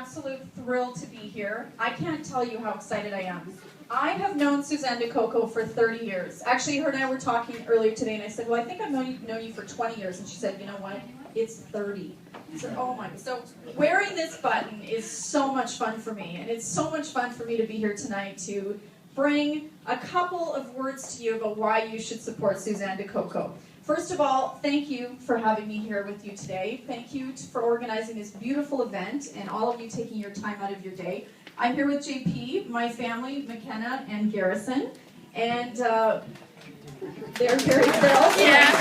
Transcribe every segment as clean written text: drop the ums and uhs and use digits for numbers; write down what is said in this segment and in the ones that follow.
absolute thrill to be here. I can't tell you how excited I am. I have known Susanne Dicocco for 30 years. Actually, her and I were talking earlier today, and I said, well, I think I've known you for 20 years. And she said, you know what? It's 30. I said, oh my. So wearing this button is so much fun for me, and it's so much fun for me to be here tonight to bring a couple of words to you about why you should support Susanne Dicocco. First of all, thank you for having me here with you today. Thank you for organizing this beautiful event and all of you taking your time out of your day. I'm here with JP, my family, McKenna and Garrison, and they're very thrilled. Yeah.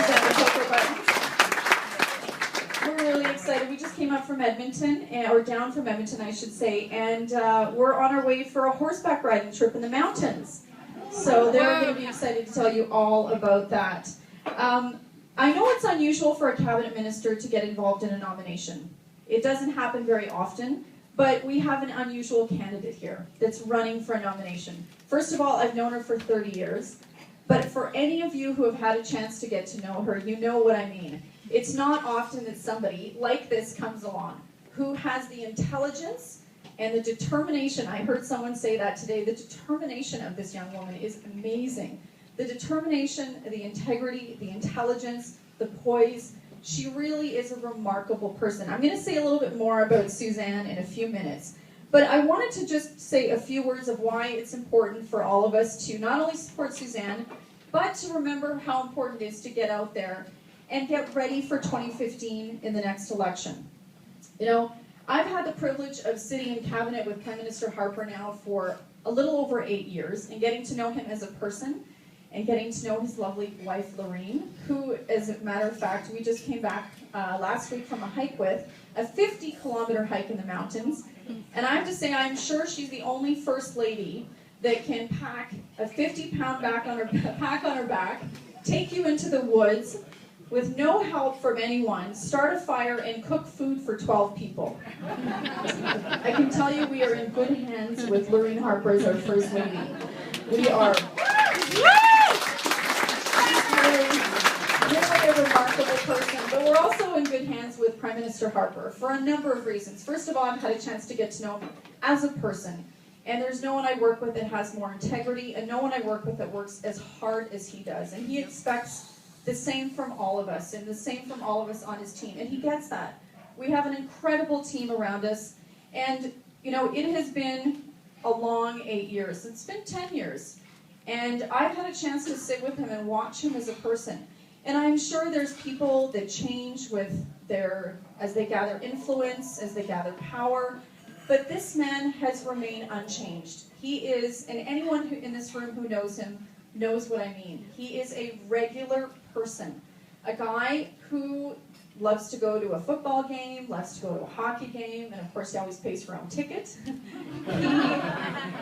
We're really excited. We just came up from Edmonton, or down from Edmonton, I should say, and we're on our way for a horseback riding trip in the mountains. So they're going to be excited to tell you all about that. I know it's unusual for a cabinet minister to get involved in a nomination. It doesn't happen very often, but we have an unusual candidate here that's running for a nomination. First of all, I've known her for 30 years, but for any of you who have had a chance to get to know her, you know what I mean. It's not often that somebody like this comes along who has the intelligence and the determination. I heard someone say that today. The determination of this young woman is amazing. The determination, the integrity, the intelligence, the poise. She really is a remarkable person. I'm going to say a little bit more about Susanne in a few minutes. But I wanted to just say a few words of why it's important for all of us to not only support Susanne, but to remember how important it is to get out there and get ready for 2015 in the next election. You know, I've had the privilege of sitting in cabinet with Prime Minister Harper now for a little over 8 years and getting to know him as a person and getting to know his lovely wife, Lorraine, who, as a matter of fact, we just came back last week from a hike with, a 50-kilometer hike in the mountains. And I have to say, I'm sure she's the only First Lady that can pack a 50-pound pack on her back, take you into the woods with no help from anyone, start a fire, and cook food for 12 people. I can tell you we are in good hands with Lorraine Harper as our First Lady. We are really a remarkable person, but we're also in good hands with Prime Minister Harper for a number of reasons. First of all, I've had a chance to get to know him as a person, and there's no one I work with that has more integrity, and no one I work with that works as hard as he does, and he expects the same from all of us, and the same from all of us on his team, and he gets that. We have an incredible team around us, and you know, it has been a long 8 years. It's been 10 years. And I've had a chance to sit with him and watch him as a person. And I'm sure there's people that change with as they gather influence, as they gather power. But this man has remained unchanged. He is, and anyone who in this room who knows him knows what I mean. He is a regular person. A guy who loves to go to a football game, loves to go to a hockey game, and of course he always pays for his own ticket. He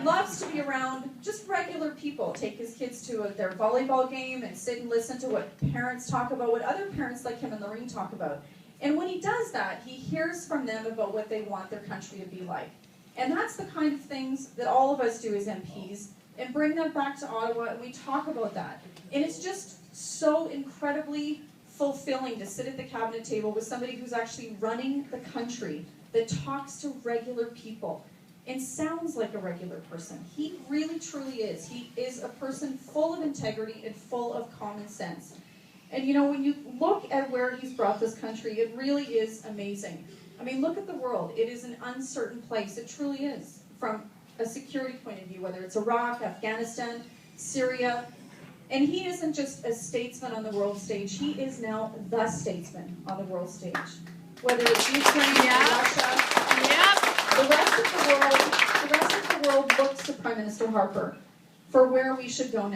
loves to be around just regular people, take his kids to their volleyball game and sit and listen to what parents talk about, what other parents like him and Lorraine talk about. And when he does that, he hears from them about what they want their country to be like. And that's the kind of things that all of us do as MPs, and bring that back to Ottawa, and we talk about that. And it's just so incredibly fulfilling to sit at the cabinet table with somebody who's actually running the country, that talks to regular people and sounds like a regular person. He really truly is. He is a person full of integrity and full of common sense. And you know, when you look at where he's brought this country, it really is amazing. I mean, look at the world. It is an uncertain place. It truly is, from a security point of view, whether it's Iraq, Afghanistan, Syria. And he isn't just a statesman on the world stage, he is now the statesman on the world stage. Whether it's Ukraine, Russia, the rest of the world looks to Prime Minister Harper for where we should go now.